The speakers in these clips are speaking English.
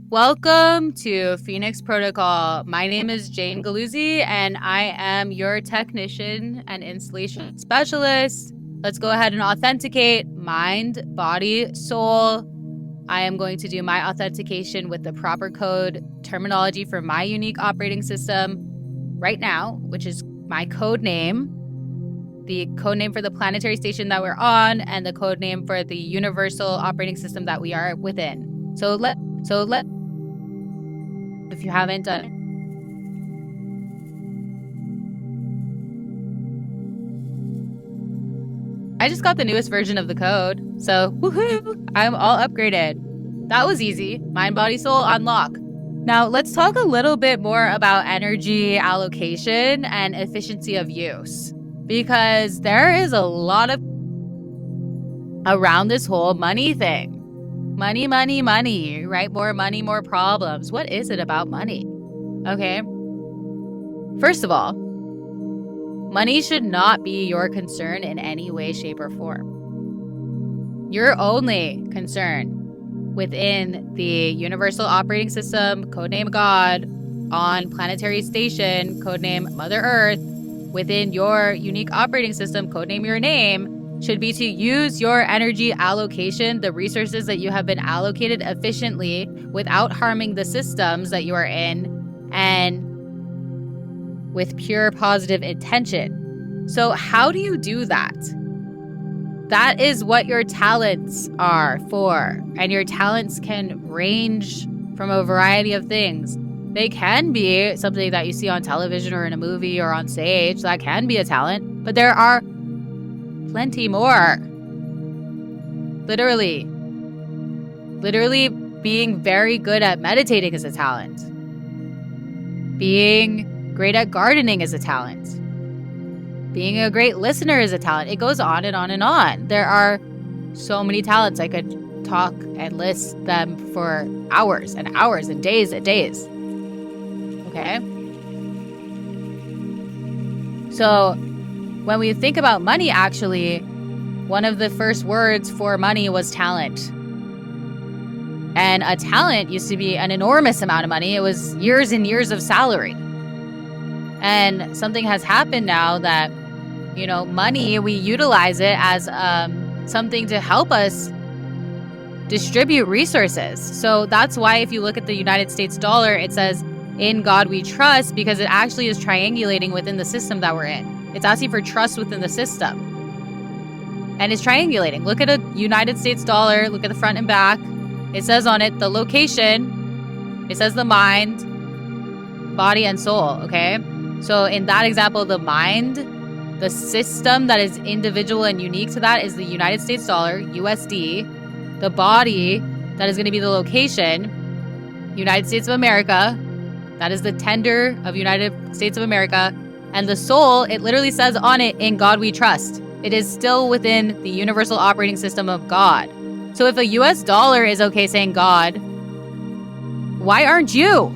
Welcome to Phoenix Protocol. My name is Jane Galluzzi, and I am your technician and installation specialist. Let's go ahead and authenticate mind, body, soul. I am going to do my authentication with the proper code terminology for my unique operating system right now, which is my code name, the code name for the planetary station that we're on, and the code name for the universal operating system that we are within. So let if you haven't done it. I just got the newest version of the code, so woohoo! I'm all upgraded. That was easy. Mind, body, soul, unlock. Now let's talk a little bit more about energy allocation and efficiency of use, because there is a lot of around this whole money thing. Money, right? More money, more problems. What is it about money? Okay. First of all, money should not be your concern in any way, shape, or form. Your only concern within the universal operating system, codename God, on planetary station, codename Mother Earth, within your unique operating system, codename your name, should be to use your energy allocation, the resources that you have been allocated efficiently without harming the systems that you are in, and with pure positive intention. So how do you do that? That is what your talents are for. And your talents can range from a variety of things. They can be something that you see on television or in a movie or on stage. That can be a talent. But there are plenty more. Literally being very good at meditating is a talent. Being great at gardening is a talent. Being a great listener is a talent. It goes on and on and on. There are so many talents. I could talk and list them for hours and hours and days and days. Okay? So when we think about money, actually, one of the first words for money was talent. And a talent used to be an enormous amount of money. It was years and years of salary. And something has happened now that, money, we utilize it as something to help us distribute resources. So that's why if you look at the United States dollar, it says, "In God we trust," because it actually is triangulating within the system that we're in. It's asking for trust within the system. And it's triangulating. Look at a United States dollar. Look at the front and back. It says on it the location. It says the mind, body, and soul, okay? So in that example, the mind, the system that is individual and unique to that is the United States dollar, USD. The body, that is going to be the location, United States of America. That is the tender of United States of America. And the soul, it literally says on it, "In God we trust." It is still within the universal operating system of God. So if a US dollar is okay saying God, why aren't you?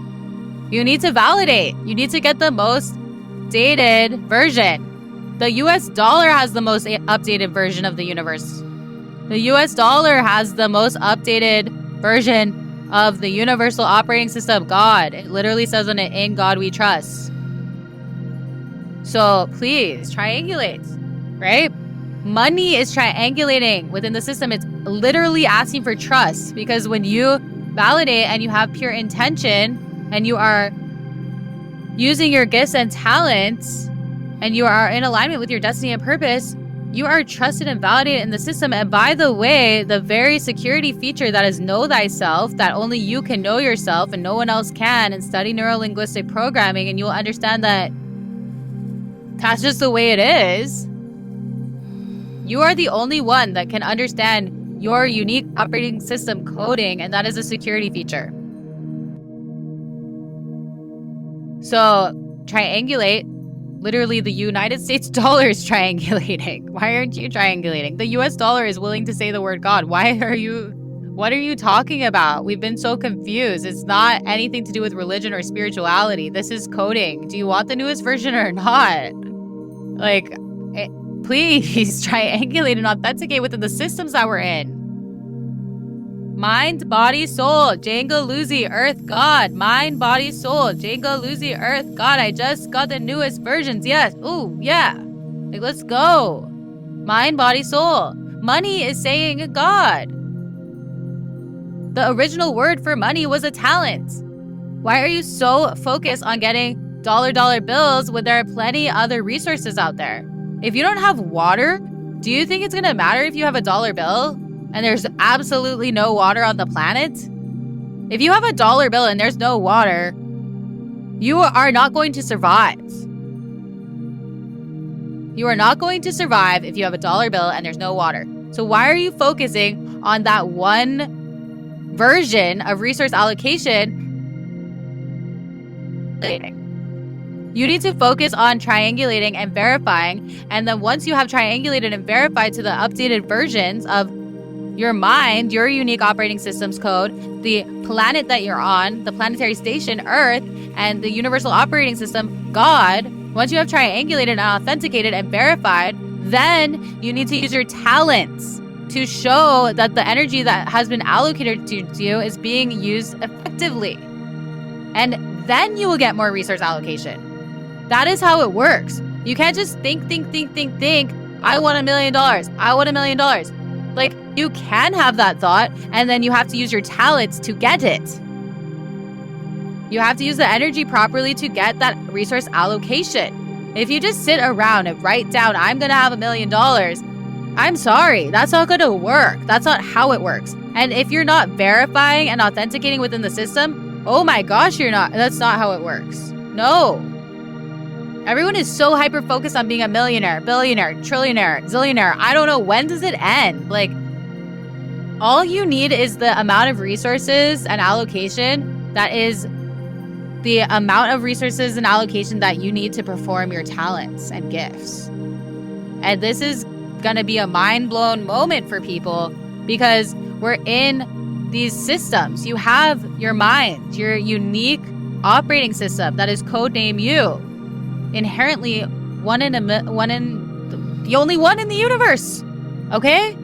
You need to validate. You need to get the most dated version. The US dollar has the most updated version of the universe. The US dollar has the most updated version of the universal operating system, God. It literally says on it, "In God we trust." So please triangulate, right? Money is triangulating within the system. It's literally asking for trust, because when you validate and you have pure intention and you are using your gifts and talents and you are in alignment with your destiny and purpose, you are trusted and validated in the system. And by the way, the very security feature that is know thyself, that only you can know yourself and no one else can, and study neuro-linguistic programming, and you'll understand that that's just the way it is. You are the only one that can understand your unique operating system coding, and that is a security feature. So triangulate. Literally, the United States dollar is triangulating. Why aren't you triangulating? The US dollar is willing to say the word God. What are you talking about? We've been so confused. It's not anything to do with religion or spirituality. This is coding. Do you want the newest version or not? Please triangulate and authenticate within the systems that we're in. Mind, body, soul. Galluzzi, Earth, God. Mind, body, soul. Galluzzi, Earth, God. I just got the newest versions. Yes. Ooh, yeah. Like, let's go. Mind, body, soul. Money is saying God. The original word for money was a talent. Why are you so focused on getting dollar bills when there are plenty other resources out there? If you don't have water, do you think it's going to matter if you have a dollar bill and there's absolutely no water on the planet? If you have a dollar bill and there's no water, you are not going to survive. You are not going to survive if you have a dollar bill and there's no water. So why are you focusing on that one version of resource allocation? You need to focus on triangulating and verifying. And then once you have triangulated and verified to the updated versions of your mind, your unique operating systems code, the planet that you're on, the planetary station, Earth, and the universal operating system, God, once you have triangulated and authenticated and verified, then you need to use your talents to show that the energy that has been allocated to you is being used effectively. And then you will get more resource allocation. That is how it works. You can't just think, I want $1 million. I want $1 million. Like, you can have that thought, and then you have to use your talents to get it. You have to use the energy properly to get that resource allocation. If you just sit around and write down, I'm going to have $1 million, I'm sorry, that's not going to work. That's not how it works. And if you're not verifying and authenticating within the system, oh my gosh, that's not how it works. No. Everyone is so hyper-focused on being a millionaire, billionaire, trillionaire, zillionaire. I don't know, when does it end? Like, all you need is the amount of resources and allocation that is the amount of resources and allocation that you need to perform your talents and gifts. And this is going to be a mind-blown moment for people because we're in these systems. You have your mind, your unique operating system that is codename you. Inherently the only one in the universe. Okay?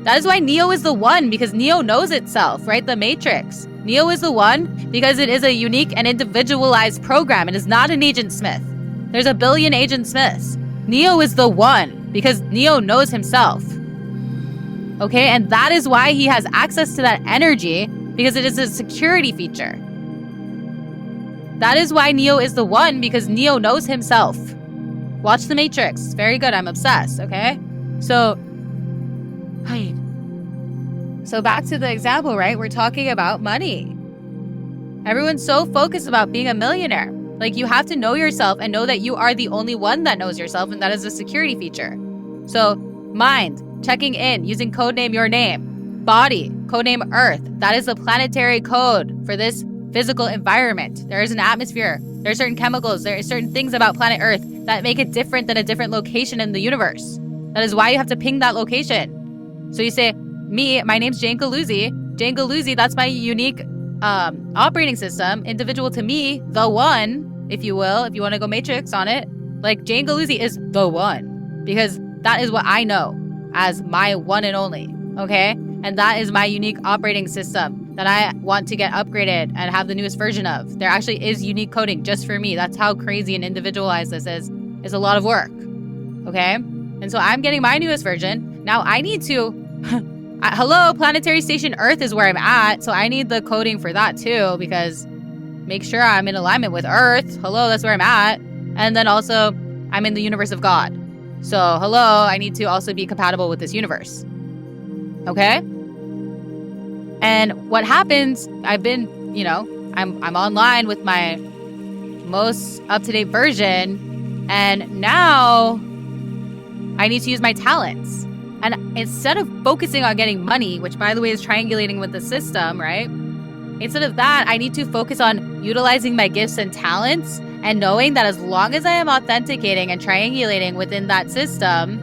That is why Neo is the one, because Neo knows itself, right? The Matrix. Neo is the one because it is a unique and individualized program. It is not an Agent Smith. There's a billion Agent Smiths. Neo is the one because Neo knows himself. Okay? And that is why he has access to that energy, because it is a security feature. That is why Neo is the one, because Neo knows himself. Watch The Matrix. It's very good. I'm obsessed, okay? So back to the example, right? We're talking about money. Everyone's so focused about being a millionaire. Like, you have to know yourself and know that you are the only one that knows yourself, and that is a security feature. So, mind, checking in, using codename your name. Body, codename Earth. That is the planetary code for this physical environment. There is an atmosphere. There are certain chemicals. There are certain things about planet Earth that make it different than a different location in the universe. That is why you have to ping that location. So you say, my name's Jane Galluzzi. Jane Galluzzi, that's my unique operating system, individual to me, the one, if you will, if you want to go Matrix on it. Like, Jane Galluzzi is the one, because that is what I know as my one and only, okay? And that is my unique operating system that I want to get upgraded and have the newest version of. There actually is unique coding just for me. That's how crazy and individualized this is. It's a lot of work, okay? And so I'm getting my newest version. Now I need to... Hello, planetary station Earth is where I'm at, so I need the coding for that too, because make sure I'm in alignment with Earth. Hello, that's where I'm at. And then also, I'm in the universe of God. So, hello, I need to also be compatible with this universe. Okay? And what happens, I've been, I'm online with my most up-to-date version, and now I need to use my talents. And instead of focusing on getting money, which, by the way, is triangulating with the system, right? Instead of that, I need to focus on utilizing my gifts and talents and knowing that as long as I am authenticating and triangulating within that system,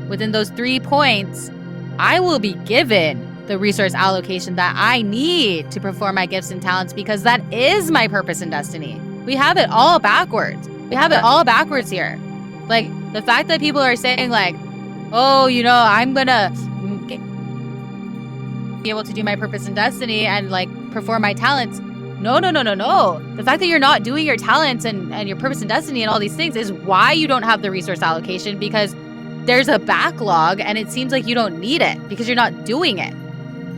within those 3 points, I will be given the resource allocation that I need to perform my gifts and talents, because that is my purpose and destiny. We have it all backwards. We have it all backwards here. Like, the fact that people are saying, like, oh, I'm gonna... be able to do my purpose and destiny and like perform my talents. No. The fact that you're not doing your talents and your purpose and destiny and all these things is why you don't have the resource allocation, because there's a backlog and it seems like you don't need it because you're not doing it.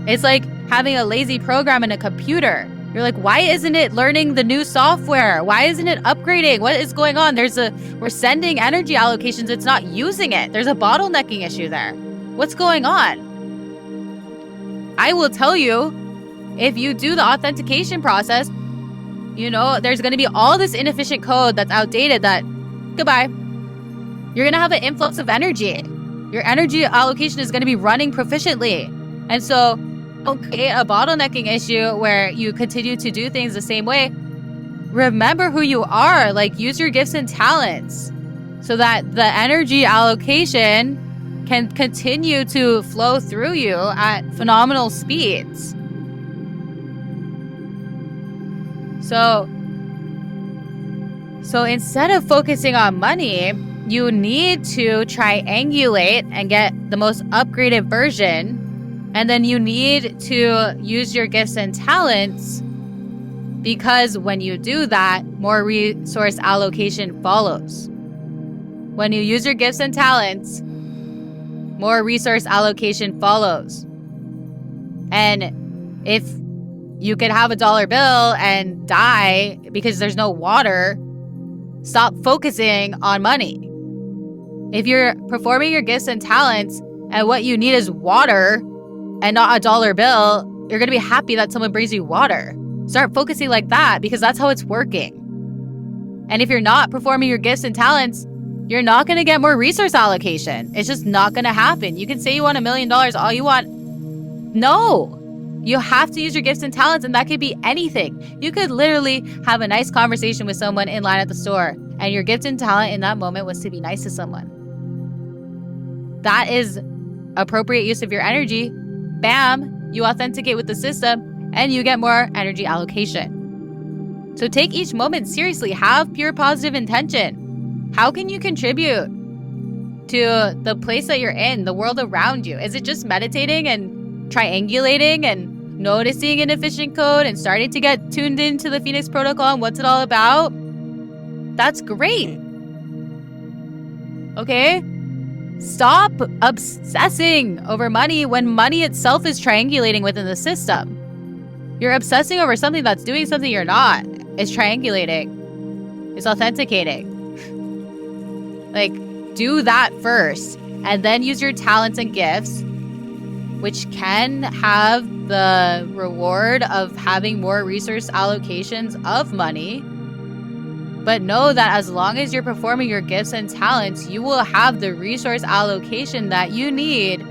It's like having a lazy program in a computer. You're like, why isn't it learning the new software? Why isn't it upgrading? What is going on? We're sending energy allocations. It's not using it. There's a bottlenecking issue there. What's going on? I will tell you, if you do the authentication process, there's going to be all this inefficient code that's outdated that, goodbye. You're going to have an influx of energy. Your energy allocation is going to be running proficiently. And so don't create a bottlenecking issue where you continue to do things the same way. Remember who you are. Like, use your gifts and talents so that the energy allocation can continue to flow through you at phenomenal speeds. So instead of focusing on money, you need to triangulate and get the most upgraded version. And then you need to use your gifts and talents, because when you do that, more resource allocation follows. When you use your gifts and talents, more resource allocation follows. And if you could have a dollar bill and die because there's no water, stop focusing on money. If you're performing your gifts and talents and what you need is water and not a dollar bill, you're going to be happy that someone brings you water. Start focusing like that, because that's how it's working. And if you're not performing your gifts and talents, you're not going to get more resource allocation. It's just not going to happen. You can say you want $1 million all you want. No, you have to use your gifts and talents, and that could be anything. You could literally have a nice conversation with someone in line at the store, and your gift and talent in that moment was to be nice to someone. That is appropriate use of your energy. Bam, you authenticate with the system, and you get more energy allocation. So take each moment seriously. Have pure positive intention. How can you contribute to the place that you're in, the world around you? Is it just meditating and triangulating and noticing inefficient code and starting to get tuned into the Phoenix Protocol and what's it all about? That's great. Okay? Stop obsessing over money when money itself is triangulating within the system. You're obsessing over something that's doing something you're not. It's triangulating. It's authenticating. Like, do that first, and then use your talents and gifts, which can have the reward of having more resource allocations of money. But know that as long as you're performing your gifts and talents, you will have the resource allocation that you need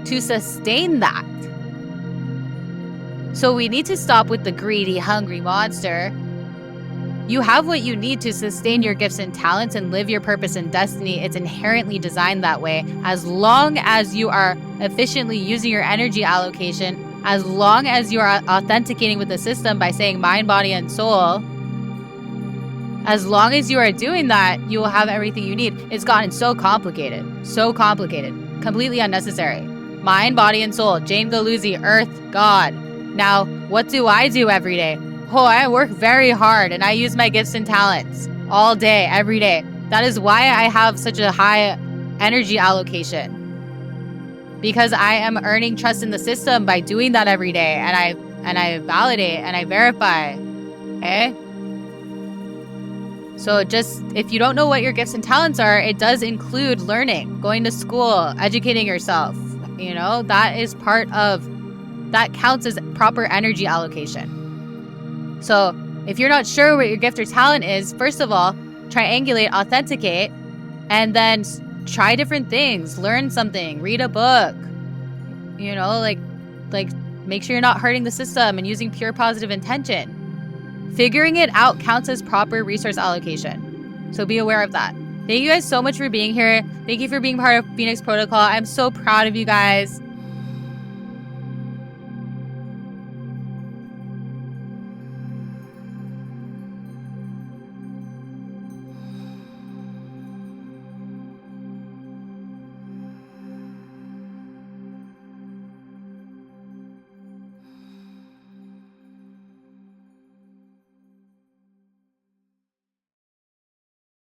to sustain that. So we need to stop with the greedy, hungry monster. You have what you need to sustain your gifts and talents and live your purpose and destiny. It's inherently designed that way. As long as you are efficiently using your energy allocation, as long as you are authenticating with the system by saying mind, body, and soul, as long as you are doing that, you will have everything you need. It's gotten so complicated, completely unnecessary. Mind, body, and soul. Jane Galluzzi, Earth, God. Now, what do I do every day? Oh, I work very hard and I use my gifts and talents all day, every day. That is why I have such a high energy allocation. Because I am earning trust in the system by doing that every day, and I validate and I verify. Okay? So just, if you don't know what your gifts and talents are, it does include learning, going to school, educating yourself. That is that counts as proper energy allocation. So if you're not sure what your gift or talent is, first of all, triangulate, authenticate, and then try different things. Learn something, read a book, like make sure you're not hurting the system and using pure positive intention. Figuring it out counts as proper resource allocation. So be aware of that. Thank you guys so much for being here. Thank you for being part of Phoenix Protocol. I'm so proud of you guys.